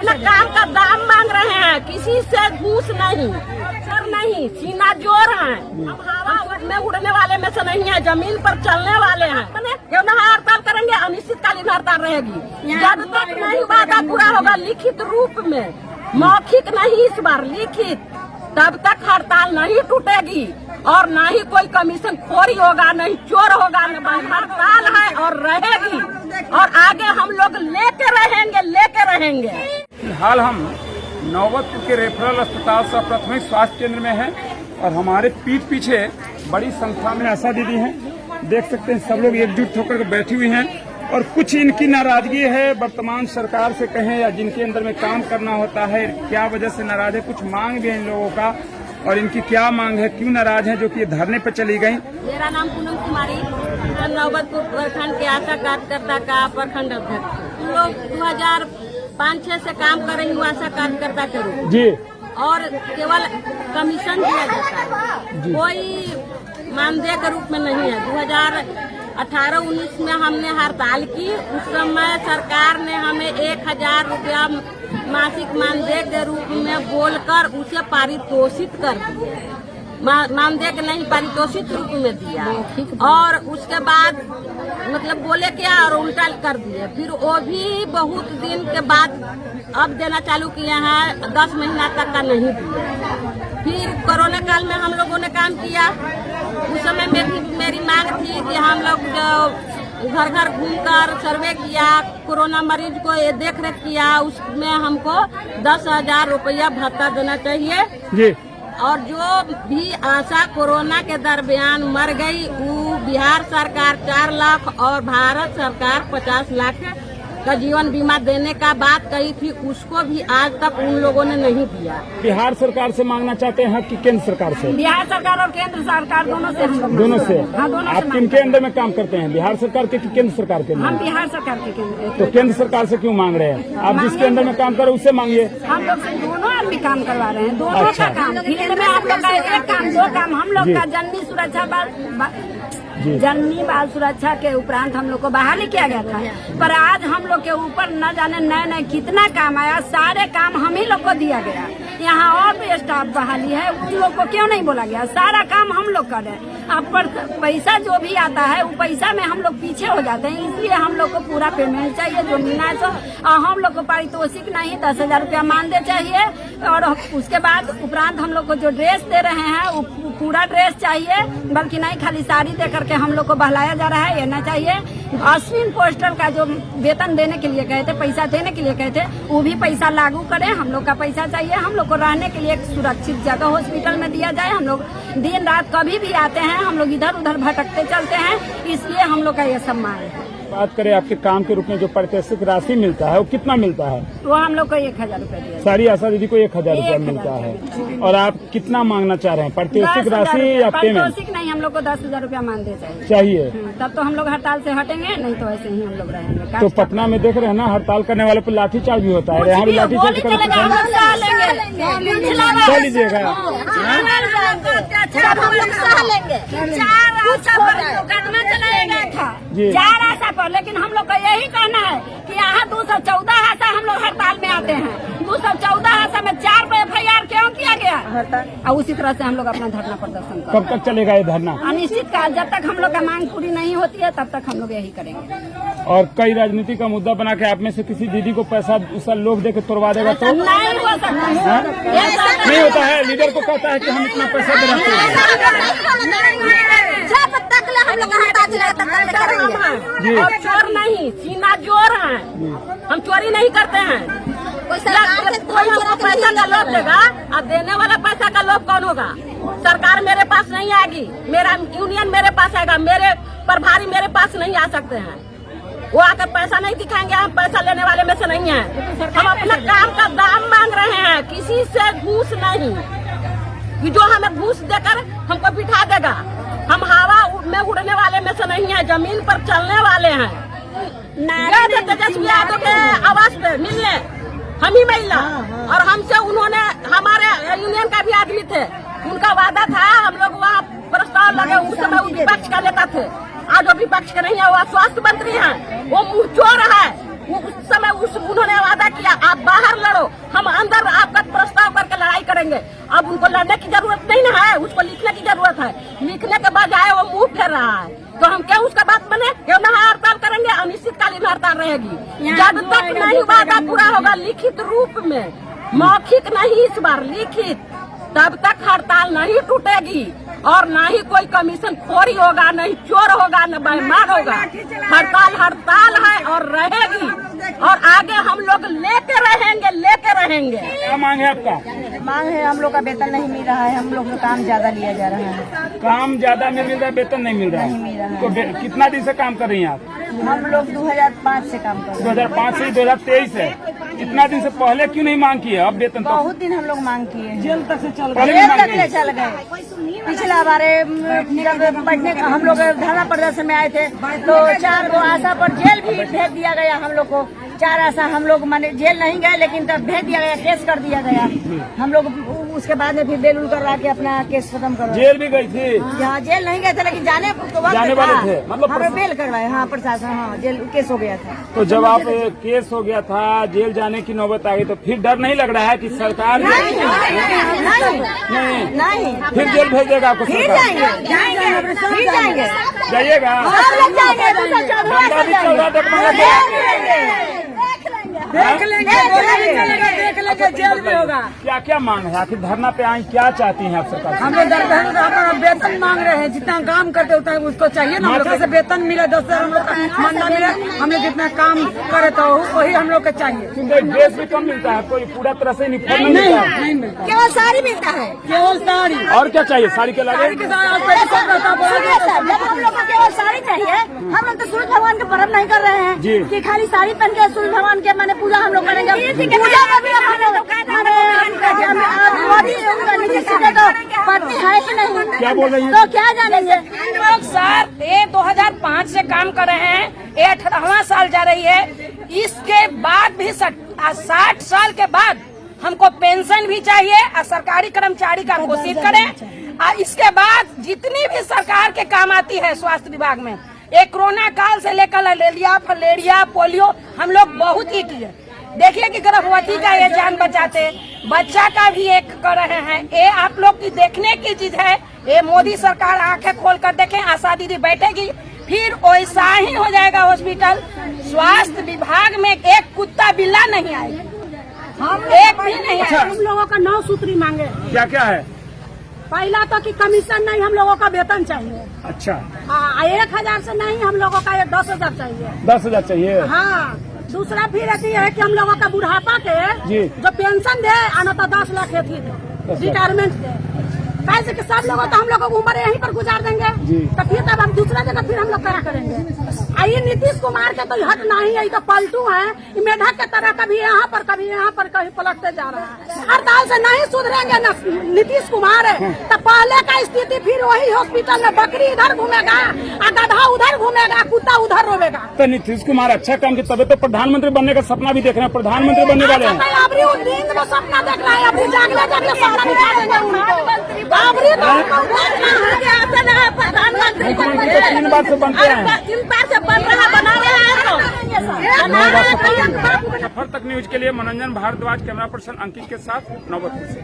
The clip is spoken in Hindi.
काम का दाम मांग रहे हैं, किसी से घूस नहीं, सर नहीं, सीना जोर है। हम हवा में उड़ने वाले में से नहीं है, जमीन पर चलने वाले हैं। क्यों ना हड़ताल करेंगे, अनिश्चितकालीन हड़ताल रहेगी जब तक नहीं वादा पूरा होगा लिखित रूप में, मौखिक नहीं इस बार लिखित, तब तक हड़ताल नहीं टूटेगी और न ही कोई कमीशन खोरी होगा, नहीं चोर होगा, न हड़ताल है और रहेगी और आगे हम लोग लेके रहेंगे। फिलहाल हम नौबतपुर के रेफरल अस्पताल सह प्राथमिक स्वास्थ्य केंद्र में हैं और हमारे पीठ पीछे बड़ी संख्या में आशा दीदी हैं। देख सकते हैं सब लोग एकजुट होकर बैठी हुई हैं और कुछ इनकी नाराजगी है वर्तमान सरकार से कहें या जिनके अंदर में काम करना होता है, क्या वजह से नाराज है, कुछ मांग भी है इन लोगों का और इनकी क्या मांग है, क्यों नाराज है, जो कि धरने पर चली गई। मेरा नाम पूनम कुमारी, नौबतपुर प्रखंड के आशा कार्यकर्ता का प्रखंड अध्यक्ष। लोग 2005-6 से काम कर रही हूँ आशा कार्यकर्ता के रूप जी, और केवल कमीशन दिया जाता है, कोई मानदेय के रूप में नहीं है। 2018-19 में हमने हड़ताल की, उस समय सरकार ने हमें 1000 रुपया मासिक मानदेय के रूप में बोलकर उसे पारितोषित कर दिए, मानदेय के नहीं पारितोषित रूप में दिया और उसके बाद मतलब बोले क्या और उल्टा कर दिए। फिर वो भी बहुत दिन के बाद अब देना चालू किए हैं, 10 महीना तक का नहीं दिए। फिर कोरोना काल में हम लोगों ने काम किया, उस समय मेरी मांग थी कि हम लोग जो घर घर घूमकर सर्वे किया, कोरोना मरीज को ये देख रेख किया, उसमें हमको 10,000 रुपया भत्ता देना चाहिए जी। और जो भी आशा कोरोना के दरमियान मर गई वो बिहार सरकार 4 लाख और भारत सरकार 50 लाख का जीवन बीमा देने का बात कही थी, उसको भी आज तक उन लोगों ने नहीं दिया। बिहार सरकार से मांगना चाहते हैं कि केंद्र सरकार से? बिहार सरकार और केंद्र सरकार दोनों से। दोनों से? हाँ, दोनों आप किनके अंदर में काम करते हैं, बिहार सरकार के कि केंद्र सरकार के? हम बिहार सरकार के केंद्र। तो केंद्र सरकार से क्यों मांग रहे हैं? आप जिसके अंदर में काम कर रहे उससे मांगिए। हम लोग से दोनों आदमी काम करवा रहे हैं, दोनों का काम। फील्ड में आप लोग का एक काम, 2 काम। हम लोग का जननी सुरक्षा जननी बाल सुरक्षा के उपरांत हम लोग को बहाली किया गया था, पर आज हम लोग के ऊपर न जाने नए कितना काम आया, सारे काम हम ही लोग को दिया गया। यहाँ और भी स्टाफ बहाली है, उन लोग को क्यों नहीं बोला गया? सारा काम हम लोग कर रहे हैं। अब पर पैसा जो भी आता है वो पैसा में हम लोग पीछे हो जाते हैं, इसलिए हम लोग को पूरा पेमेंट चाहिए जो मिलना है। तो हम लोग को पारितोषिक नहीं 10,000 रुपया मानदेय चाहिए और उसके बाद उपरांत हम लोग को जो ड्रेस दे रहे हैं वो पूरा ड्रेस चाहिए, बल्कि नहीं खाली साड़ी दे करके हम लोग को बहलाया जा रहा है, ये ना चाहिए। अश्विन पोस्टल का जो वेतन देने के लिए कहे थे, पैसा देने के लिए कहे थे, वो भी पैसा लागू करें। हम लोग का पैसा चाहिए, हम लोग को रहने के लिए एक सुरक्षित जगह हॉस्पिटल में दिया जाए। हम लोग दिन रात कभी भी आते हैं, हम लोग इधर उधर भटकते चलते हैं, इसलिए हम लोग का ये सम्मान है। बात करें आपके काम के रूप में जो पारितोषिक राशि मिलता है वो कितना मिलता है? वो हम लोग को 1000 रुपया दिया। सारी आशा दीदी को 1000 रुपया मिलता है और आप कितना मांगना चाह रहे हैं, पारितोषिक राशि या पेमेंट? पारितोषिक नहीं, हम लोग को 10,000 रुपया मानदेय चाहिए। तब तो हम लोग हड़ताल से हटेंगे, नहीं तो ऐसे ही हम लोग रहेंगे। तो पटना में देख रहे हैं ना, हड़ताल करने वाले पर लाठीचार्ज भी होता है, यहाँ भी लाठीचार्ज कर लीजिएगा। लेकिन हम लोग का यही कहना है कि यहाँ 214 आशा हम लोग हड़ताल में आते हैं, 214 आशा में 4 पे FIR क्यों किया गया? और उसी तरह से हम लोग अपना धरना प्रदर्शन करेंगे। कब तक चलेगा ये धरना? अनिश्चित काल, जब तक हम लोग का मांग पूरी नहीं होती है तब तक हम लोग यही करेंगे। और कई राजनीति का मुद्दा बना के आप में से किसी दीदी को पैसा उसा लोग दे के तोड़वा देगा तो? नहीं हो सकता, नहीं होता है। लीडर को कहता है कि हम इतना पैसा दे रहे हैं। और चोर नहीं, सीना जोर है, हम चोरी नहीं करते हैं। कोई हमको पैसा का लोभ देगा और देने वाला पैसा का लोभ कौन होगा? सरकार मेरे पास नहीं आएगी, मेरा यूनियन मेरे पास आएगा, मेरे प्रभारी मेरे पास नहीं आ सकते हैं। वो आकर पैसा नहीं दिखाएंगे, हम पैसा लेने वाले में से नहीं है। हम अपना काम का दाम मांग रहे हैं, किसी से घूस नहीं कि जो हमें घूस देकर हमको बिठा देगा। हम हवा में उड़ने वाले में से नहीं है, जमीन पर चलने वाले हैं। तेजस्वी यादव के आवास पे मिलने हम ही महिला और हमसे उन्होंने, हमारे यूनियन का भी आदमी थे, उनका वादा था, हम लोग वहाँ प्रस्ताव लगे, उस समय वो विपक्ष का नेता थे, आज वो विपक्ष के नहीं है, वो स्वास्थ्य मंत्री हैं, वो मुँह चोर है, उस समय उन्होंने वादा किया आप बाहर लड़ो, हम अंदर आपका प्रस्ताव करके लड़ाई करेंगे। अब उनको लड़ने की जरूरत नहीं ना है, उसको लिखने की जरूरत है। लिखने के बजाय वो मुंह फेर रहा है, तो हम क्या उसका बात माने? क्यों ना हड़ताल करेंगे, अनिश्चितकालीन हड़ताल रहेगी जब तक नहीं वादा पूरा होगा लिखित रूप में, मौखिक नहीं इस बार लिखित, तब तक हड़ताल नहीं टूटेगी और ना ही कोई कमीशन खोरी होगा, नहीं चोर होगा, न बेईमान होगा। हड़ताल है और रहेगी और आगे हम लोग लेके रहेंगे। क्या मांग है आपका? मांग है हम लोग का वेतन नहीं मिल रहा है, हम लोग को काम ज्यादा लिया जा रहा है। काम ज्यादा मिल रहा है, वेतन नहीं मिल रहा है। तो कितना दिन से काम कर रही हैं आप? हम लोग 2005 से काम कर रहे हैं। 2005 से 2023 है। इतना दिन से पहले क्यों नहीं मांग की है? अब वेतन तो बहुत दिन हम लोग मांग किए, जेल तक से चल चल गए। पिछला बार जब बैठने का हम लोग धरना प्रदर्शन में आए थे तो 4 गो आशा पर जेल भी भेज दिया गया हम लोग को। 4 आशा हम लोग माने जेल नहीं गए, लेकिन तब भेज दिया गया, केस कर दिया गया हम लोग। उसके बाद में फिर बेल उल करवा के अपना केस खत्म करो। जेल भी गई थी? यहाँ जेल नहीं गए थे, लेकिन जाने जाने वाले थे, मतलब हमें बेल करवाए। हाँ प्रशासन, हाँ जेल केस हो गया था। तो जब आप केस हो गया था, जेल जाने की नौबत आ गई, तो फिर डर नहीं लग रहा है कि सरकार नहीं फिर जेल भेज देगा आपको? जाइएगा देख लेंगे जेल भी होगा। क्या क्या मांग है आखिर? धरना पे आई, क्या चाहती हैं आप सरकार? हम लोग अपना वेतन मांग रहे हैं, जितना काम करते उतना उसको चाहिए ना। हम लोग से वेतन मिले 10,000 हम लोग का मंदा मिले, हम लोग जितना काम करे तो वही हम लोग को चाहिए। ड्रेस भी कम मिलता है, कोई पूरा तरह से यूनिफॉर्म नहीं मिलता, केवल साड़ी मिलता है, केवल साड़ी। और क्या चाहिए? साड़ी के अलावा जब हम लोग को केवल साड़ी चाहिए, हम लोग तो सूरज भगवान के पर्व नहीं कर रहे हैं कि खाली साड़ी पहन के सूरज भगवान के माने पूजा हम लोग करेंगे। पूजा में भी मोदी तो पत्नी है कि नहीं? क्या बोल रही है? तो क्या जानेंगे? हम लोग सर 2005 से काम कर रहे हैं, 18वां साल जा रही है। इसके बाद भी 60 साल के बाद हमको पेंशन भी चाहिए और सरकारी कर्मचारी का घोषित करें। और इसके बाद जितनी भी सरकार के काम आती है स्वास्थ्य विभाग में, एक कोरोना काल से लेकर मलेरिया, फलेरिया, पोलियो हम लोग बहुत ही किए। देखिए कि गर्भवती का ये जान बचाते, बच्चा का भी एक कर रहे हैं। ये आप लोग की देखने की चीज है। ये मोदी सरकार आंखें खोल कर देखें, आशा दीदी बैठेगी, फिर वैसा ही हो जाएगा हॉस्पिटल। स्वास्थ्य विभाग में एक कुत्ता बिल्ला नहीं आएगा, हम एक भी नहीं आएगा। हम लोगों का 9 सूत्री मांगे। क्या क्या है? पहला तो कि कमीशन नहीं, हम लोगों का वेतन चाहिए। अच्छा, हाँ 1,000 से नहीं, हम लोगों का 10,000 चाहिए। 10,000 चाहिए? हाँ। दूसरा फिर ऐसी है कि हम लोगों का बुढ़ापा के जी जो पेंशन दे, आना तो 10 लाख थी रिटायरमेंट दे। कैसे कि सब लोगों तो हम लोगों को उम्र यहीं पर गुजार देंगे, तो फिर तब हम दूसरा जगह फिर हम लोग क्या करेंगे? ये नीतीश कुमार के तो हट नहीं है, तो पलटू है, मेढक के तरह कभी यहाँ पर कहीं पलटते जा रहा है। हड़ताल से नहीं सुधरेंगे न नीतीश कुमार है, तो पहले का स्थिति फिर वही हॉस्पिटल में बकरी इधर घूमेगा, गधा उधर घूमेगा, कुत्ता उधर रोवेगा। तो नीतीश कुमार अच्छा काम की, तभी तो प्रधानमंत्री बनने का सपना भी देख रहे हैं, प्रधानमंत्री बनने वाले हैं। अभी वो दिन में सपना देख रहा है, अभी जागले जागले सपना दिखा देंगे उनको। अभी तो प्रधानमंत्री 3 बार से बनते हैं। 3 बार से बन रहा, बना रहे हैं। सफर तक न्यूज के लिए मनोरंजन भारद्वाज, कैमरा पर्सन अंकित के साथ नौबतपुर से।